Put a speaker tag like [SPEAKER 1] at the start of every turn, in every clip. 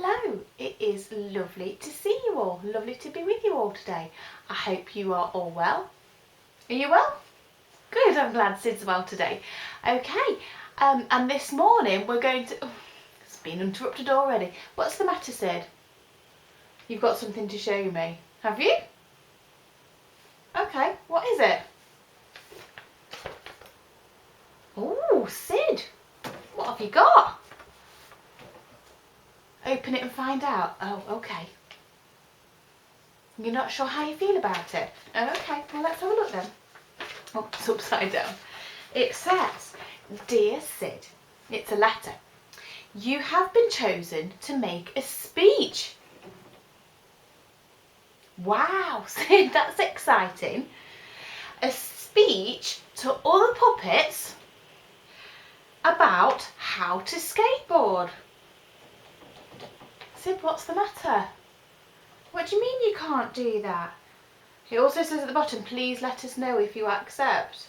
[SPEAKER 1] Hello, it is lovely to see you all, lovely to be with you all today. I hope you are all well. Are you well? Good, I'm glad Sid's well today. Okay, and this morning we're going to... it's been interrupted already. What's the matter, Sid? You've got something to show me, have you? Okay, what is it? Oh, Sid, what have you got? Open it and find out. Oh, okay. You're not sure how you feel about it? Oh, okay, well let's have a look then. Oh, it's upside down. It says, Dear Sid, it's a letter. You have been chosen to make a speech. Wow, Sid, that's exciting. A speech to other puppets about how to skateboard. Sid, what's the matter? What do you mean you can't do that? It also says at the bottom, please let us know if you accept.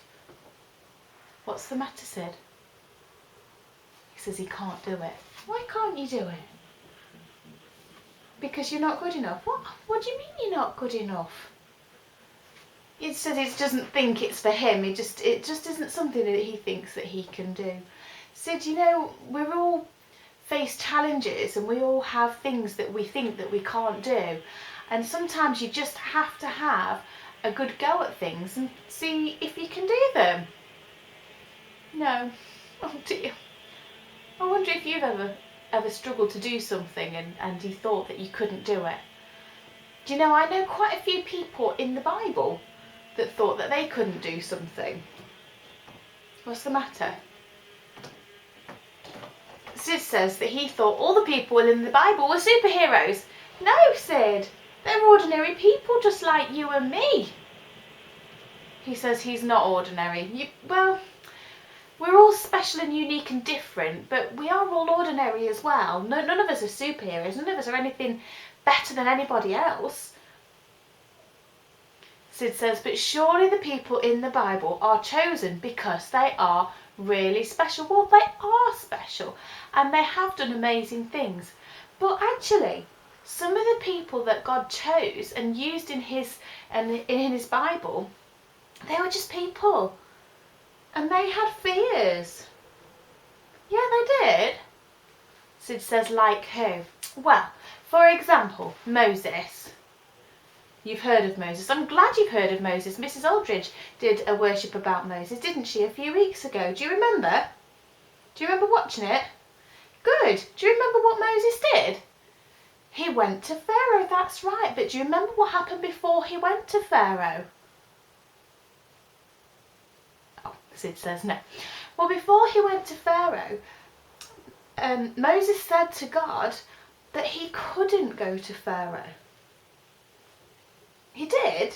[SPEAKER 1] What's the matter, Sid? He says he can't do it. Why can't you do it? Because you're not good enough. What do you mean you're not good enough? He says he doesn't think it's for him. It just isn't something that he thinks that he can do. Sid, you know, we're all face challenges and we all have things that we think that we can't do. And sometimes you just have to have a good go at things and see if you can do them. No. Oh dear. I wonder if you've ever struggled to do something and you thought that you couldn't do it. Do you know, I know quite a few people in the Bible that thought that they couldn't do something. What's the matter? Sid says that he thought all the people in the Bible were superheroes. No, Sid, they're ordinary people just like you and me. He says he's not ordinary. Well, we're all special and unique and different, but we are all ordinary as well. None of us are superheroes. None of us are anything better than anybody else. Sid says, but surely the people in the Bible are chosen because they are really special. Well, they are special and they have done amazing things. But actually, some of the people that God chose and used in his Bible, they were just people. And they had fears. Yeah, they did. Sid says, like who? Well, for example, Moses. You've heard of Moses. I'm glad you've heard of Moses. Mrs. Aldridge did a worship about Moses, didn't she, a few weeks ago? Do you remember? Do you remember watching it? Good. Do you remember what Moses did? He went to Pharaoh, that's right. But do you remember what happened before he went to Pharaoh? Oh, Sid says no. Well, before he went to Pharaoh, Moses said to God that he couldn't go to Pharaoh. He did.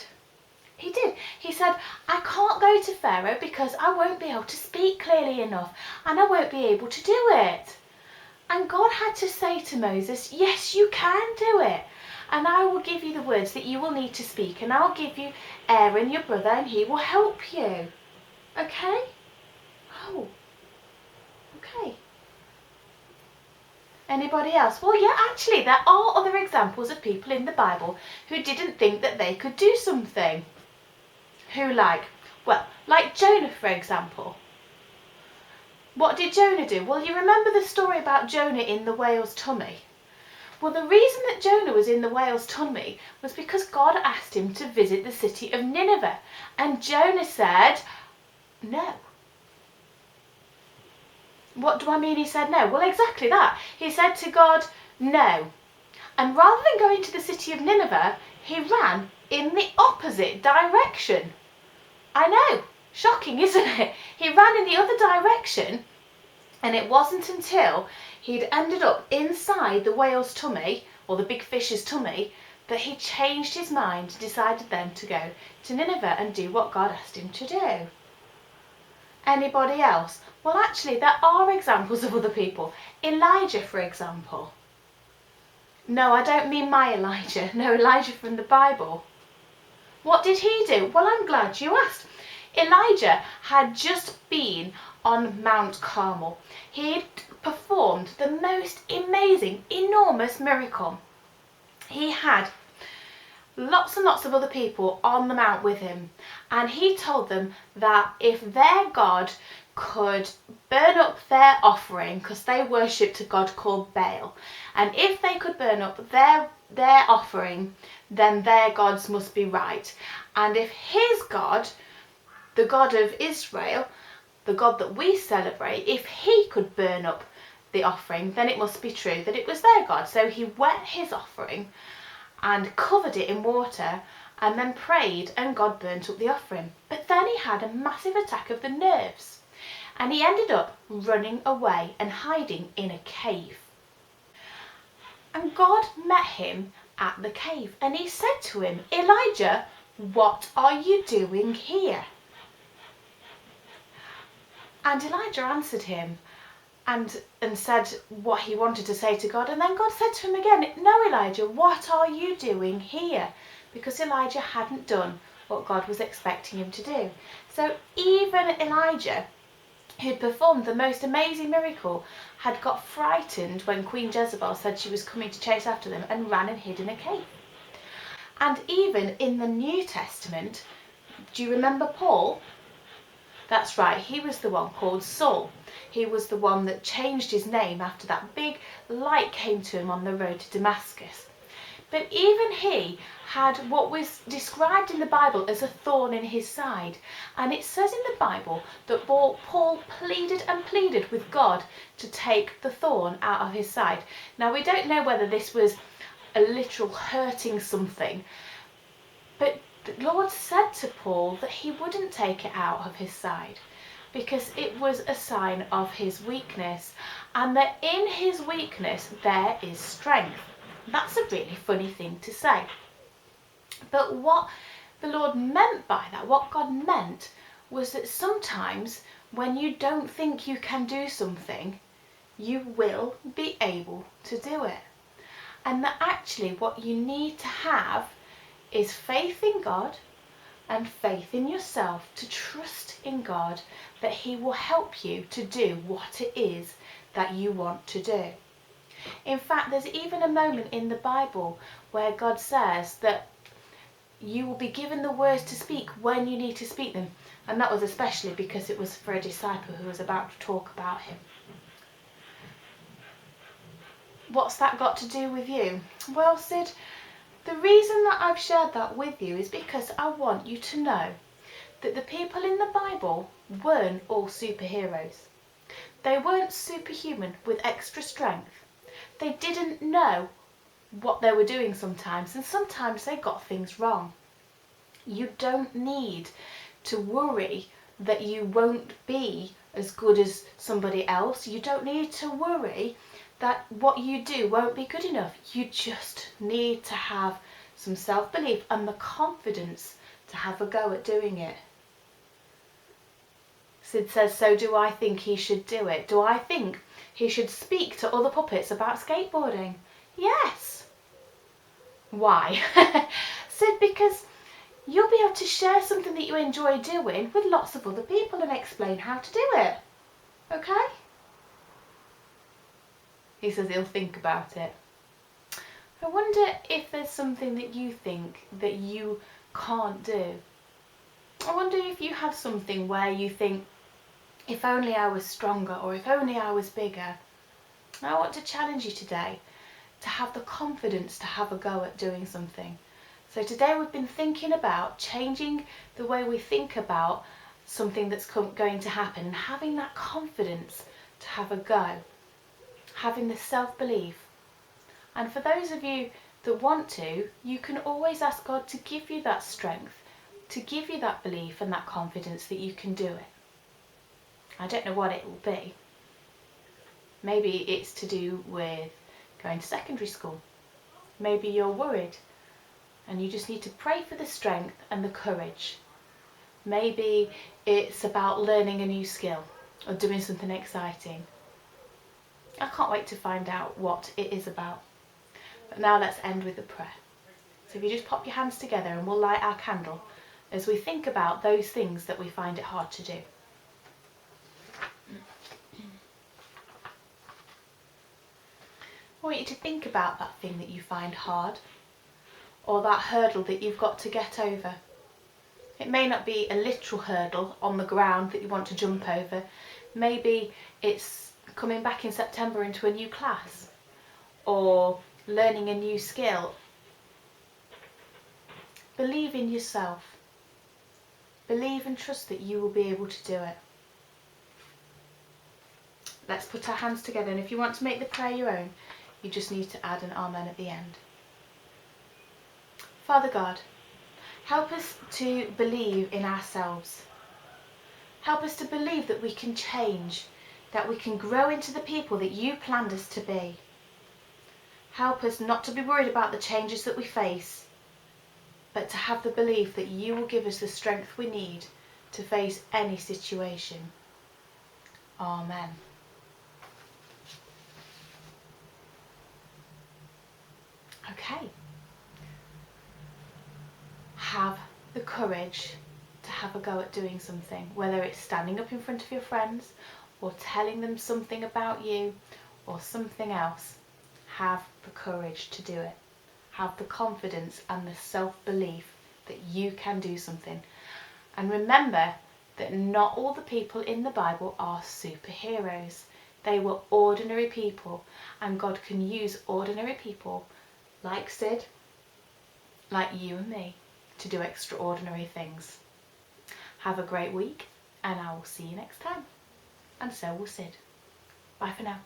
[SPEAKER 1] He did. He said, I can't go to Pharaoh because I won't be able to speak clearly enough and I won't be able to do it. And God had to say to Moses, yes, you can do it. And I will give you the words that you will need to speak. And I'll give you Aaron, your brother, and he will help you. Okay? Oh. Okay. Anybody else? Well, yeah, actually, there are other examples of people in the Bible who didn't think that they could do something. Who like? Well, like Jonah, for example. What did Jonah do? Well, you remember the story about Jonah in the whale's tummy? Well, the reason that Jonah was in the whale's tummy was because God asked him to visit the city of Nineveh. And Jonah said, no. What do I mean he said no? Well, exactly that. He said to God, no. And rather than going to the city of Nineveh, he ran in the opposite direction. I know, shocking, isn't it? He ran in the other direction, and it wasn't until he'd ended up inside the whale's tummy, or the big fish's tummy, that he changed his mind and decided then to go to Nineveh and do what God asked him to do. Anybody else? Well, actually, there are examples of other people. Elijah, for example. No, I don't mean my Elijah. No, Elijah from the Bible. What did he do? Well, I'm glad you asked. Elijah had just been on Mount Carmel. He'd performed the most amazing, enormous miracle. He had lots and lots of other people on the mount with him, and he told them that if their God could burn up their offering, because they worshipped a god called Baal, and if they could burn up their offering, then their gods must be right. And if his God, the God of Israel, the God that we celebrate, if he could burn up the offering, then it must be true that it was their God. So he wet his offering and covered it in water and then prayed, and God burnt up the offering. But then he had a massive attack of the nerves, and he ended up running away and hiding in a cave. And God met him at the cave, and he said to him, "Elijah, what are you doing here?" And Elijah answered him and said what he wanted to say to God. And then God said to him again, "No, Elijah, what are you doing here?" Because Elijah hadn't done what God was expecting him to do. So even Elijah, who'd performed the most amazing miracle, had got frightened when Queen Jezebel said she was coming to chase after them, and ran and hid in a cave. And even in the New Testament, do you remember Paul? That's right, he was the one called Saul. He was the one that changed his name after that big light came to him on the road to Damascus. But even he had what was described in the Bible as a thorn in his side. And it says in the Bible that Paul pleaded and pleaded with God to take the thorn out of his side. Now, we don't know whether this was a literal hurting something, but the Lord said to Paul that he wouldn't take it out of his side because it was a sign of his weakness, and that in his weakness there is strength. That's a really funny thing to say. But what the Lord meant by that, what God meant, was that sometimes when you don't think you can do something, you will be able to do it. And that actually what you need to have is faith in God and faith in yourself, to trust in God that he will help you to do what it is that you want to do. In fact, there's even a moment in the Bible where God says that you will be given the words to speak when you need to speak them. And that was especially because it was for a disciple who was about to talk about him. What's that got to do with you? Well, Sid, the reason that I've shared that with you is because I want you to know that the people in the Bible weren't all superheroes. They weren't superhuman with extra strength. They didn't know what they were doing sometimes, and sometimes they got things wrong. You don't need to worry that you won't be as good as somebody else. You don't need to worry that what you do won't be good enough. You just need to have some self-belief and the confidence to have a go at doing it. Sid says, so do I think he should do it? Do I think he should speak to other puppets about skateboarding? Yes. Why? Sid, because you'll be able to share something that you enjoy doing with lots of other people and explain how to do it. Okay? He says he'll think about it. I wonder if there's something that you think that you can't do. I wonder if you have something where you think, if only I was stronger, or if only I was bigger. I want to challenge you today to have the confidence to have a go at doing something. So today we've been thinking about changing the way we think about something that's going to happen, and having that confidence to have a go, having the self-belief. And for those of you that want to, you can always ask God to give you that strength, to give you that belief and that confidence that you can do it. I don't know what it will be. Maybe it's to do with going to secondary school. Maybe you're worried and you just need to pray for the strength and the courage. Maybe it's about learning a new skill or doing something exciting. I can't wait to find out what it is about. But now let's end with a prayer. So if you just pop your hands together and we'll light our candle as we think about those things that we find it hard to do. I want you to think about that thing that you find hard, or that hurdle that you've got to get over. It may not be a literal hurdle on the ground that you want to jump over. Maybe it's coming back in September into a new class, or learning a new skill. Believe in yourself. Believe and trust that you will be able to do it. Let's put our hands together, and if you want to make the prayer your own, you just need to add an amen at the end. Father God, help us to believe in ourselves. Help us to believe that we can change, that we can grow into the people that you planned us to be. Help us not to be worried about the changes that we face, but to have the belief that you will give us the strength we need to face any situation. Amen. Okay. Have the courage to have a go at doing something, whether it's standing up in front of your friends or telling them something about you or something else. Have the courage to do it. Have the confidence and the self-belief that you can do something. And remember that not all the people in the Bible are superheroes. They were ordinary people, and God can use ordinary people like Sid, like you and me, to do extraordinary things. Have a great week, and I will see you next time. And so will Sid. Bye for now.